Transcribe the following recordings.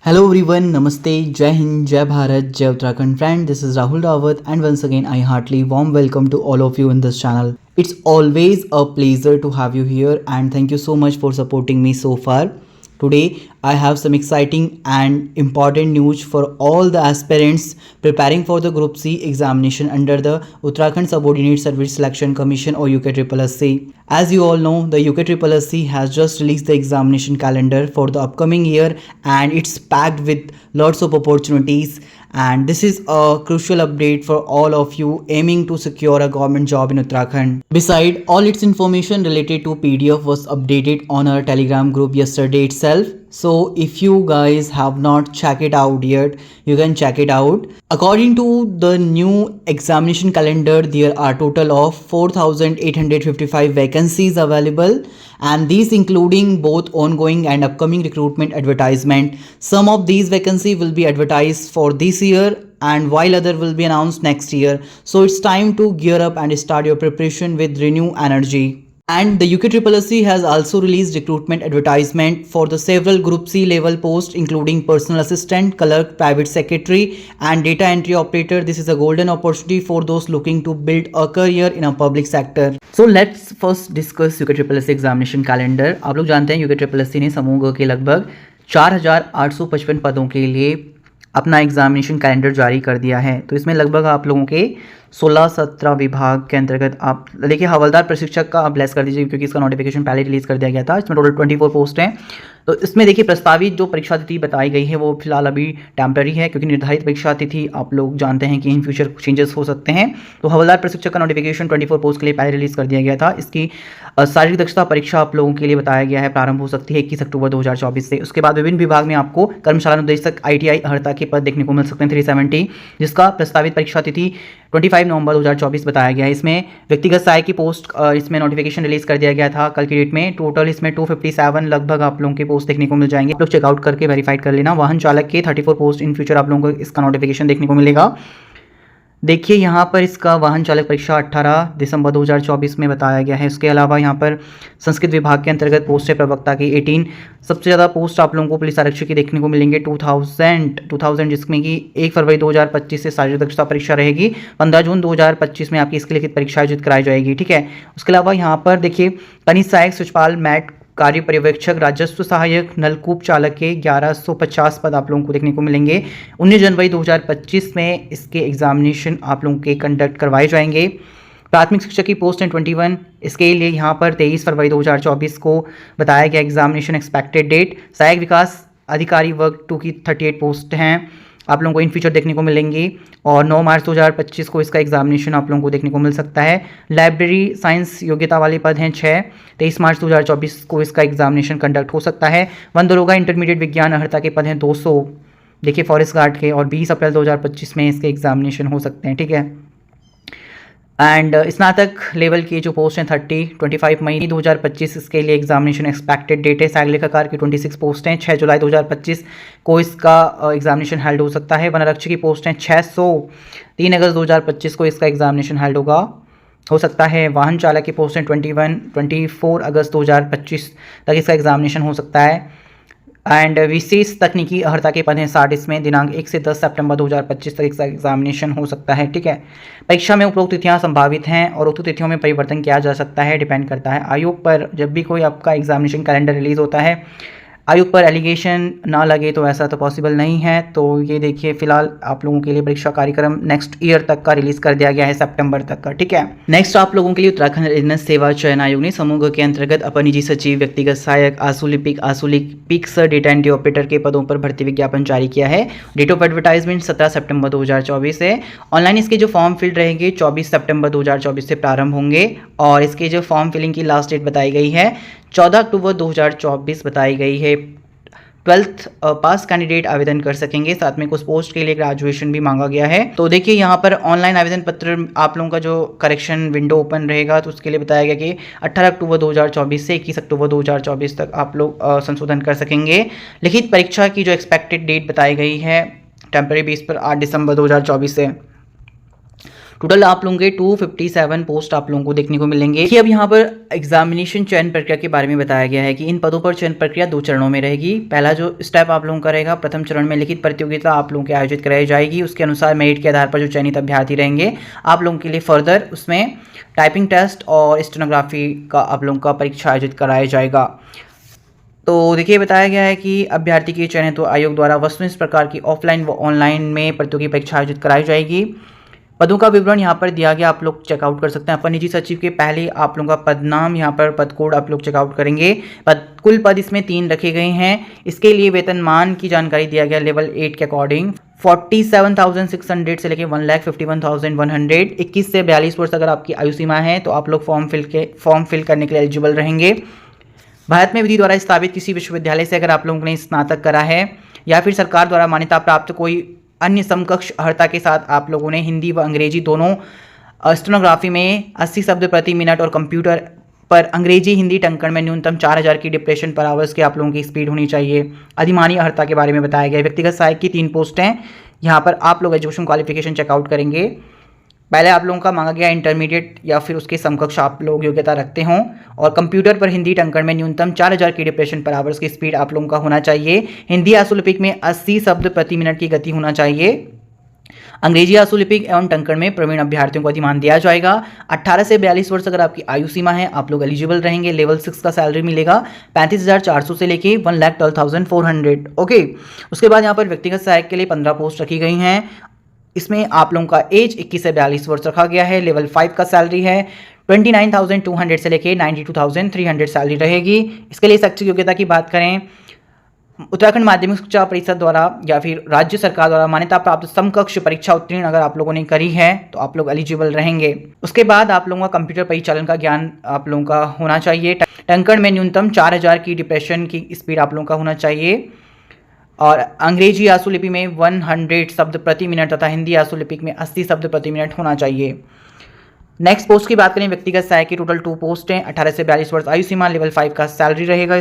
Hello everyone, Namaste, Jai Hind, Jai Bharat, Jai Uttarakhand friend. This is Rahul Rawat and once again I heartily warm welcome to all of you in this channel. It's always a pleasure to have you here and thank you so much for supporting me so far. Today I have some exciting and important news for all the aspirants preparing for the Group C examination under the Uttarakhand Subordinate Service Selection Commission or UKSSC. As you all know, the UKSSC has just released the examination calendar for the upcoming year and it's packed with lots of opportunities, and this is a crucial update for all of you aiming to secure a government job in Uttarakhand. Beside, all its information related to PDF was updated on our Telegram group yesterday itself. So if you guys have not checked it out yet, you can check it out. According to the new examination calendar, there are total of 4,855 vacancies available, and these including both ongoing and upcoming recruitment advertisement. Some of these vacancies will be advertised for this year and while other will be announced next year. So it's time to gear up and start your preparation with renewed energy. And the UKSSC has also released recruitment advertisement for the several Group C level posts including personal assistant, clerk, private secretary and data entry operator. This is a golden opportunity for those looking to build a career in a public sector. So let's first discuss UKSSC examination calendar. आप लोग जानते हैं UKSSC ने समूह के लगभग 4,855 पदों के लिए अपना एग्जामिनेशन कैलेंडर जारी कर दिया है। तो इसमें लगभग आप लोगों के 16-17 विभाग के अंतर्गत आप देखिए हवलदार प्रशिक्षक का आप ब्लेस कर दीजिए क्योंकि इसका नोटिफिकेशन पहले रिलीज कर दिया गया था। इसमें टोटल 24 पोस्ट हैं। तो इसमें देखिए प्रस्तावित जो परीक्षा तिथि बताई गई है वो फिलहाल अभी टेम्पररी है क्योंकि निर्धारित परीक्षा तिथि आप लोग जानते हैं कि इन फ्यूचर चेंजेस हो सकते हैं। तो हवलदार प्रशिक्षक का नोटिफिकेशन 24 पोस्ट के लिए पहले रिलीज कर दिया गया था। इसकी शारीरिक दक्षता परीक्षा आप लोगों के लिए बताया गया है प्रारंभ हो सकती है 21 अक्टूबर 2024 से। उसके बाद विभिन्न विभाग में आपको कर्मशाला अनुदेशक ITI अहर्ता के पद देखने को मिल सकते हैं 370, जिसका प्रस्तावित परीक्षा तिथि 25 नवंबर 2024 बताया गया है। इसमें व्यक्तिगत सहायक की पोस्ट इसमें नोटिफिकेशन रिलीज कर दिया गया था कल की डेट में। टोटल इसमें 257 लगभग आप लोगों के पोस्ट देखने को मिल जाएंगे। आप लोग चेकआउट करके वेरीफाइड कर लेना। वाहन चालक के 34 पोस्ट इन फ्यूचर आप लोगों को इसका नोटिफिकेशन देखने को मिलेगा। देखिए यहाँ पर इसका वाहन चालक परीक्षा 18 दिसंबर 2024 में बताया गया है। इसके अलावा यहाँ पर संस्कृत विभाग के अंतर्गत पोस्ट है प्रवक्ता की 18। सबसे ज़्यादा पोस्ट आप लोगों को पुलिस आरक्षक की देखने को मिलेंगे 2000 जिसमें कि 1 फरवरी 2025 से शारीरिक दक्षता परीक्षा रहेगी। 15 जून 2025 में आपकी इसकी लिखित परीक्षा आयोजित कराई जाएगी। ठीक है। उसके अलावा यहाँ पर देखिए कनिष्ठ सहायक शिक्षपाल मैट कार्य पर्यवेक्षक राजस्व सहायक नलकूप चालक के 1150 पद आप लोगों को देखने को मिलेंगे। 19 जनवरी 2025 में इसके एग्जामिनेशन आप लोगों के कंडक्ट करवाए जाएंगे। प्राथमिक शिक्षक की पोस्ट है 21। इसके लिए यहाँ पर 23 फरवरी 2024 को बताया गया एग्जामिनेशन एक्सपेक्टेड डेट। सहायक विकास अधिकारी वर्ग 2 की 38 पोस्ट हैं आप लोगों को इन फ्यूचर देखने को मिलेंगी और 9 मार्च 2025 को इसका एग्जामिनेशन आप लोगों को देखने को मिल सकता है। लाइब्रेरी साइंस योग्यता वाले पद हैं 6। 23 मार्च 2024 को इसका एग्जामिनेशन कंडक्ट हो सकता है। वन दरोगा इंटरमीडिएट विज्ञान अहर्ता के पद हैं 200 देखिए फॉरेस्ट गार्ड के, और 20 अप्रैल 2025 में इसके एग्जामिनेशन हो सकते हैं। ठीक है। एंड स्नातक लेवल की जो पोस्ट हैं 25 मई 2025 इसके लिए एग्जामिनेशन एक्सपेक्टेड डेट है। सहायक लेखाकार की 26 पोस्ट हैं 6 जुलाई 2025 को इसका एग्जामिनेशन हेल्ड हो सकता है। वन आरक्षक की पोस्ट हैं 600। 3 अगस्त 2025 को इसका एग्जामिनेशन हेल्ड हो सकता है। वाहन चालक की पोस्ट हैं 24 अगस्त 2025 तक इसका एग्जामिनेशन हो सकता है। एंड विशेष तकनीकी अहर्ता के पद हैं 60। इसमें दिनांक 1 से 10 सितंबर 2025 तक इसका एग्जामिनेशन हो सकता है। ठीक है। परीक्षा में उपरोक्त तिथियां संभावित हैं और उक्त तिथियों में परिवर्तन किया जा सकता है, डिपेंड करता है आयोग पर। जब भी कोई आपका एग्जामिनेशन कैलेंडर रिलीज होता है आयोग पर एलिगेशन ना लगे तो ऐसा तो पॉसिबल नहीं है। तो ये देखिए फिलहाल आप लोगों के लिए परीक्षा कार्यक्रम नेक्स्ट ईयर तक का रिलीज कर दिया गया है सितंबर तक का। ठीक है। नेक्स्ट आप लोगों के लिए उत्तराखंड रेजिडेंस सेवा चयन आयोग ने समूह के अंतर्गत अपर निजी सचिव, व्यक्तिगत सहायक, आशुलिपिक सर, डेटा एंट्री ऑपरेटर के पदों पर भर्ती विज्ञापन जारी किया है। डेट ऑफ एडवर्टाइजमेंट 17 सितंबर 2024 है। ऑनलाइन इसके जो फॉर्म फिल्ड रहेंगे 24 सितंबर 2024 से प्रारंभ होंगे और इसके जो फॉर्म फिलिंग की लास्ट डेट बताई गई है 14 अक्टूबर 2024 बताई गई है। 12th पास कैंडिडेट आवेदन कर सकेंगे। साथ में कुछ पोस्ट के लिए ग्रेजुएशन भी मांगा गया है। तो देखिए यहाँ पर ऑनलाइन आवेदन पत्र आप लोगों का जो करेक्शन विंडो ओपन रहेगा तो उसके लिए बताया गया कि 18 अक्टूबर 2024 से 21 अक्टूबर 2024 तक आप लोग संशोधन कर सकेंगे। लिखित परीक्षा की जो एक्सपेक्टेड डेट बताई गई है टेम्पररी बेस पर 8 दिसंबर 2024 से। टोटल आप लोगों के 257 पोस्ट आप लोगों को देखने को मिलेंगे। कि अब यहाँ पर एग्जामिनेशन चयन प्रक्रिया के बारे में बताया गया है कि इन पदों पर चयन प्रक्रिया 2 चरणों में रहेगी। पहला जो स्टेप आप लोगों का रहेगा, प्रथम चरण में लिखित प्रतियोगिता आप लोगों के आयोजित कराई जाएगी। उसके अनुसार मेरिट के आधार पर जो चयनित अभ्यर्थी रहेंगे आप लोगों के लिए फर्दर उसमें टाइपिंग टेस्ट और स्टेनोग्राफी का आप लोगों का परीक्षा आयोजित कराया जाएगा। तो देखिए बताया गया है कि अभ्यर्थी के चयनित तो आयोग द्वारा वस्तुनिष्ठ इस प्रकार की ऑफलाइन व ऑनलाइन में प्रतियोगी परीक्षा आयोजित कराई जाएगी। पदों का विवरण यहाँ पर दिया गया, आप लोग चेकआउट कर सकते हैं। अपर निजी सचिव के पहले आप लोगों का पद नाम, यहाँ पर पद कोड आप लोग चेकआउट करेंगे। कुल पद इसमें 3 रखे गए हैं। इसके लिए वेतनमान की जानकारी दिया गया लेवल 8 के अकॉर्डिंग 47,600 से लेकर 1,51,100। 21 से 42 वर्ष अगर आपकी आयु सीमा है तो आप लोग फॉर्म फिल करने के लिए एलिजिबल रहेंगे। भारत में विधि द्वारा स्थापित किसी विश्वविद्यालय से अगर आप लोगों ने स्नातक करा है या फिर सरकार द्वारा मान्यता प्राप्त कोई अन्य समकक्ष अर्हता के साथ आप लोगों ने हिंदी व अंग्रेजी दोनों स्टेनोग्राफी में 80 शब्द प्रति मिनट और कंप्यूटर पर अंग्रेजी हिंदी टंकण में न्यूनतम 4000 की डिप्रेशन पर आवर्स के आप लोगों की स्पीड होनी चाहिए। अधिमानी अर्हता के बारे में बताया गया है। व्यक्तिगत सहायक की 3 पोस्ट हैं। यहाँ पर आप लोग एजुकेशन क्वालिफिकेशन चेकआउट करेंगे। पहले आप लोगों का मांगा गया इंटरमीडिएट या फिर उसके समकक्ष आप लोग योग्यता रखते हों और कंप्यूटर पर हिंदी टंकण में न्यूनतम 4000 की डिप्रेशन पर आवर्स की स्पीड आप लोगों का होना चाहिए। हिंदी आशुलिपिक में 80 शब्द प्रति मिनट की गति होना चाहिए। अंग्रेजी आशुलिपिक एवं टंकण में प्रवीण अभ्यर्थियों को अधिमान दिया जाएगा। 18 से 42 वर्ष अगर आपकी आयु सीमा है आप लोग एलिजिबल रहेंगे। लेवल 6 का सैलरी मिलेगा 35,400 से लेके 1,12,400। ओके, उसके बाद यहाँ पर व्यक्तिगत सहायक के लिए 15 पोस्ट रखी गई हैं। इसमें आप लोगों का एज 21 से 42 वर्ष रखा गया है। लेवल 5 का सैलरी है 29,200 से लेके 92,300 सैलरी रहेगी। इसके लिए शैक्षिक योग्यता की बात करें, उत्तराखंड माध्यमिक शिक्षा परिषद द्वारा या फिर राज्य सरकार द्वारा मान्यता प्राप्त समकक्ष परीक्षा उत्तीर्ण अगर आप लोगों ने करी है तो आप लोग एलिजिबल रहेंगे। उसके बाद आप लोगों का कंप्यूटर परिचालन का ज्ञान आप लोगों का होना चाहिए। टंकण में न्यूनतम 4000 की डिप्रेशन की स्पीड आप लोगों का होना चाहिए और अंग्रेजी आशुलिपि में 100 शब्द प्रति मिनट तथा हिंदी आशुलिपिक में 80 शब्द प्रति मिनट होना चाहिए। नेक्स्ट पोस्ट की बात करें, व्यक्तिगत सहायक की टोटल 2 पोस्ट हैं। 18 से 42 वर्ष आयु सीमा, लेवल 5 का सैलरी रहेगा।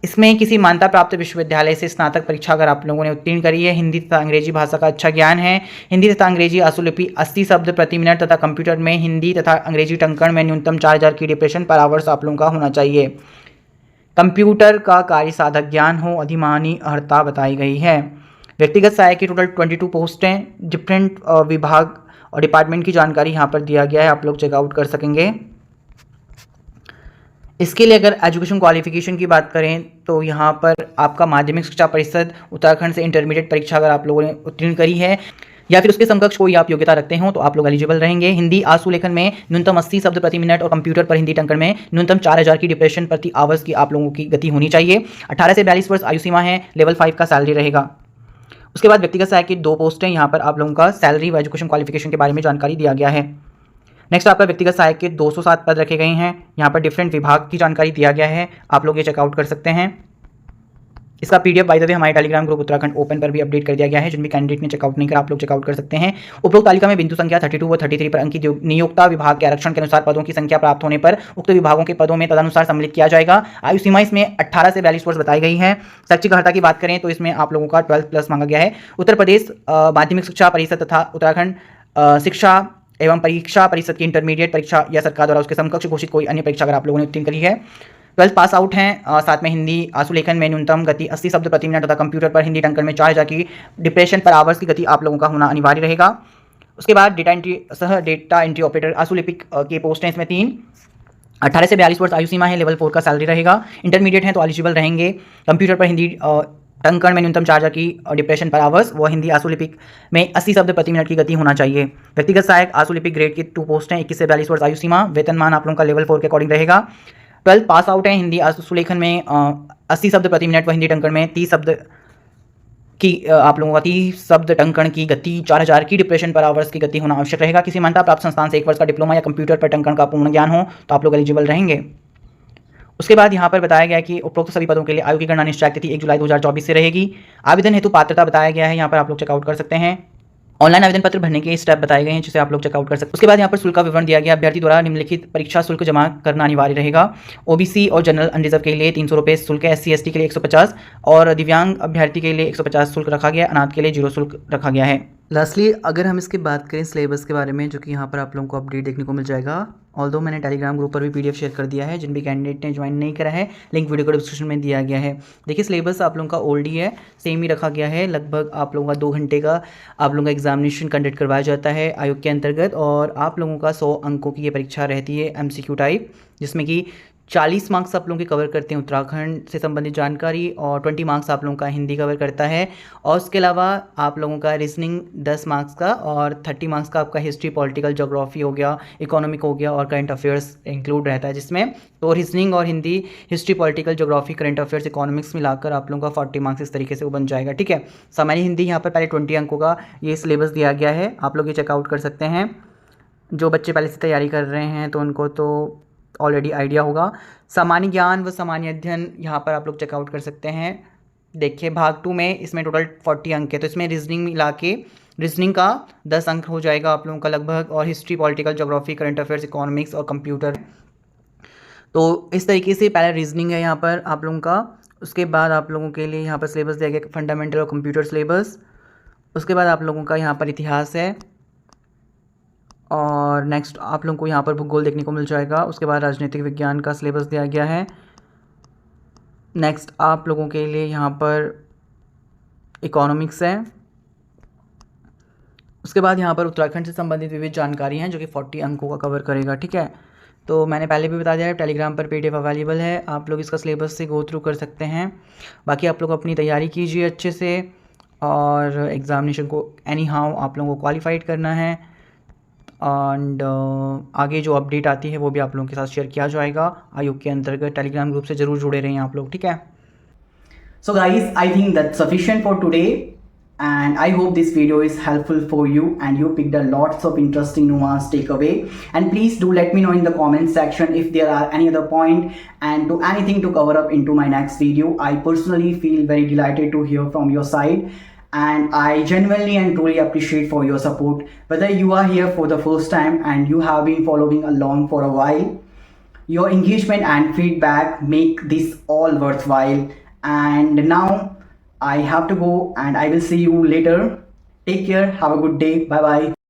इसमें किसी मान्यता प्राप्त विश्वविद्यालय से स्नातक परीक्षा अगर आप लोगों ने उत्तीर्ण करी है, हिंदी तथा अंग्रेजी भाषा का अच्छा ज्ञान है, हिंदी तथा अंग्रेजी आशुलिपि 80 शब्द प्रति मिनट तथा कंप्यूटर में हिंदी तथा अंग्रेजी टंकण में न्यूनतम 4000 की डिप्रेशन पर आवर्स आप लोगों का होना चाहिए। कंप्यूटर का कार्य साधक ज्ञान हो, अधिमानी अर्हता बताई गई है। व्यक्तिगत सहायक की टोटल 22 पोस्ट हैं। डिफरेंट विभाग और डिपार्टमेंट की जानकारी यहाँ पर दिया गया है, आप लोग चेकआउट कर सकेंगे। इसके लिए अगर एजुकेशन क्वालिफिकेशन की बात करें तो यहाँ पर आपका माध्यमिक शिक्षा परिषद उत्तराखंड से इंटरमीडिएट परीक्षा अगर आप लोगों ने उत्तीर्ण करी है या फिर उसके समकक्ष कोई आप योग्यता रखते हो तो आप लोग एलिजिबल रहेंगे। हिंदी आशुलेखन में न्यूनतम 80 शब्द प्रति मिनट और कंप्यूटर पर हिंदी टंकण में न्यूनतम 4000 की डिप्रेशन प्रति आवर्स की आप लोगों की गति होनी चाहिए। 18 से 42 वर्ष आयु सीमा है, लेवल 5 का सैलरी रहेगा। उसके बाद व्यक्तिगत सहायक की 2 पोस्ट हैं। यहाँ पर आप लोगों का सैलरी व एजुकेशन क्वालिफिकेशन के बारे में जानकारी दिया गया है। नेक्स्ट आपका व्यक्तिगत सहायक के 207 पद रखे गए हैं। यहाँ पर डिफरेंट विभाग की जानकारी दिया गया है, आप लोग ये चेकआउट कर सकते हैं। इसका पीडीएफ बाय द वे हमारे टेलीग्राम ग्रुप उत्तराखंड ओपन पर भी अपडेट कर दिया गया है। जिन भी कैंडिडेट ने चेकआउट नहीं करा आप लोग चेकआउट कर सकते हैं। उपरोक्त तालिका में बिंदु संख्या 32 व 33 पर अंकित नियोक्ता विभाग के आरक्षण के अनुसार पदों की संख्या प्राप्त होने पर उक्त विभागों के पदों में तदनुसार सम्मिलित किया जाएगा। आयु सीमा इसमें 18 से 42 वर्ष बताई गई है। शैक्षिक अर्हता की बात करें तो इसमें आप लोगों का 12+ मांगा गया है। उत्तर प्रदेश माध्यमिक शिक्षा परिषद तथा उत्तराखंड शिक्षा एवं परीक्षा परिषद की इंटरमीडिएट परीक्षा या सरकार द्वारा उसके समकक्ष घोषित कोई अन्य परीक्षा अगर आप लोगों ने उत्तीर्ण करी है, 12 पास आउट हैं। साथ में हिंदी आशुलेखन में न्यूनतम गति 80 शब्द प्रति मिनट तथा कंप्यूटर पर हिंदी टंकण में 4000 की डिप्रेशन पर आवर्स की गति आप लोगों का होना अनिवार्य रहेगा। उसके बाद डेटा एंट्री ऑपरेटर आशुलिपिक के पोस्ट हैं इसमें 3। 18 से 42 वर्ष आयु सीमा है, लेवल 4 का सैलरी रहेगा। इंटरमीडिएट हैं तो एलिजिबल रहेंगे। कंप्यूटर पर हिंदी टंकण में न्यूनतम 4000 की डिप्रेशन पर आवर्स व हिंदी आशुलिपिक में 80 शब्द प्रति मिनट की गति होना चाहिए। व्यक्तिगत सहायक आशुलिपिक ग्रेड की 2 पोस्ट हैं। 21 से 42 वर्ष आयु सीमा, वेतनमान आप लोगों का लेवल 4 के अकॉर्डिंग रहेगा। 12 पास आउट है। हिंदी आशुलेखन में 80 शब्द प्रति मिनट व हिंदी टंकण में 30 शब्द की आप लोगों का 30 शब्द टंकण की गति 4000 की डिप्रेशन पर आवर्स की गति होना आवश्यक रहेगा। किसी मान्यता प्राप्त संस्थान से 1 वर्ष का डिप्लोमा या कंप्यूटर पर टंकण का पूर्ण ज्ञान हो तो आप लोग एलिजिबल रहेंगे। उसके बाद यहाँ पर बताया गया कि उपरोक्त सभी पदों के लिए आयु की गणना निश्चय तिथि 1 जुलाई 2024 से रहेगी। आवेदन हेतु पात्रता बताया गया है, यहाँ पर आप लोग चेकआउट कर सकते हैं। ऑनलाइन आवेदन पत्र भरने के स्टेप बताए गए हैं जिसे आप लोग चेकआउट कर सकते हैं। उसके बाद यहाँ पर शुल्क का विवरण दिया गया। अभ्यर्थी द्वारा निम्नलिखित परीक्षा शुल्क जमा करना अनिवार्य रहेगा। ओबीसी और जनरल अनरिजर्व के लिए 300 रुपये शुल्क है। SC ST के लिए 150 और दिव्यांग अभ्यर्थी के लिए 150 शुल्क रखा गया। अनाथ के लिए 0 शुल्क रखा गया है। लास्टली अगर हम इसकी बात करें सिलेबस के बारे में, जो कि यहाँ पर आप लोगों को अपडेट देखने को मिल जाएगा। ऑल्दो मैंने टेलीग्राम ग्रुप पर भी पीडीएफ शेयर कर दिया है, जिन भी कैंडिडेट ने ज्वाइन नहीं करा है लिंक वीडियो को डिस्क्रिप्शन में दिया गया है। देखिए सिलेबस आप लोगों का ओल्ड ही है, सेम ही रखा गया है। लगभग आप लोगों का 2 घंटे का आप लोगों का एग्जामिनेशन कंडक्ट करवाया जाता है आयोग के अंतर्गत, और आप लोगों का 100 अंकों की ये परीक्षा रहती है MCQ टाइप, जिसमें कि 40 मार्क्स आप लोगों के कवर करते हैं उत्तराखंड से संबंधित जानकारी, और 20 मार्क्स आप लोगों का हिंदी कवर करता है। और उसके अलावा आप लोगों का रीजनिंग 10 मार्क्स का, और 30 मार्क्स का आपका हिस्ट्री, पॉलिटिकल, ज्योग्राफी हो गया, इकोनॉमिक हो गया, और करंट अफेयर्स इंक्लूड रहता है जिसमें। तो रीजनिंग और Hindi, history, political, geography, current affairs, economics मिलाकर आप लोगों का 40 मार्क्स इस तरीके से वो बन जाएगा। ठीक है, सामान्य हिंदी यहाँ पर पहले 20 अंकों का ये सिलेबस दिया गया है, आप लोग ये चेकआउट कर सकते हैं। जो बच्चे पहले से तैयारी कर रहे हैं तो उनको तो ऑलरेडी आइडिया होगा। सामान्य ज्ञान व सामान्य अध्ययन यहाँ पर आप लोग चेकआउट कर सकते हैं। देखिए भाग 2 में इसमें टोटल 40 अंक है, तो इसमें रीजनिंग मिला के रीजनिंग का 10 अंक हो जाएगा आप लोगों का लगभग, और history, political, geography, current affairs, economics और कंप्यूटर। तो इस तरीके से पहले रीजनिंग है यहाँ पर आप लोगों का। उसके बाद आप लोगों के लिए यहाँ पर सिलेबस दिया गया फंडामेंटल और कंप्यूटर सिलेबस। उसके बाद आप लोगों का यहाँ पर इतिहास है, और नेक्स्ट आप लोगों को यहाँ पर भूगोल देखने को मिल जाएगा। उसके बाद राजनीतिक विज्ञान का सिलेबस दिया गया है। नेक्स्ट आप लोगों के लिए यहाँ पर इकोनॉमिक्स है। उसके बाद यहाँ पर उत्तराखंड से संबंधित विविध जानकारी हैं जो कि 40 अंकों का कवर करेगा। ठीक है, तो मैंने पहले भी बता दिया है, टेलीग्राम पर PDF अवेलेबल है, आप लोग इसका सिलेबस से गो थ्रू कर सकते हैं। बाकी आप लोग अपनी तैयारी कीजिए अच्छे से, और एग्ज़ामिनेशन को एनी हाउ आप लोगों को क्वालिफाइड करना है। एंड आगे जो अपडेट आती है वो भी आप लोगों के साथ शेयर किया जाएगा आयोग के अंतर्गत। टेलीग्राम ग्रुप से ज़रूर जुड़े रहें आप लोग। ठीक है, So guys, I think that's sufficient for today, and I hope this video is helpful for you and you picked a lots of interesting nuance takeaway. And please do let me know in the comment section if there are any other point and to anything to cover up into my next video. I personally feel very delighted to hear from your side, and I genuinely and truly appreciate for your support. Whether you are here for the first time and you have been following along for a while, your engagement and feedback make this all worthwhile. And now I have to go, and I will see you later. Take care. Have a good day. Bye bye.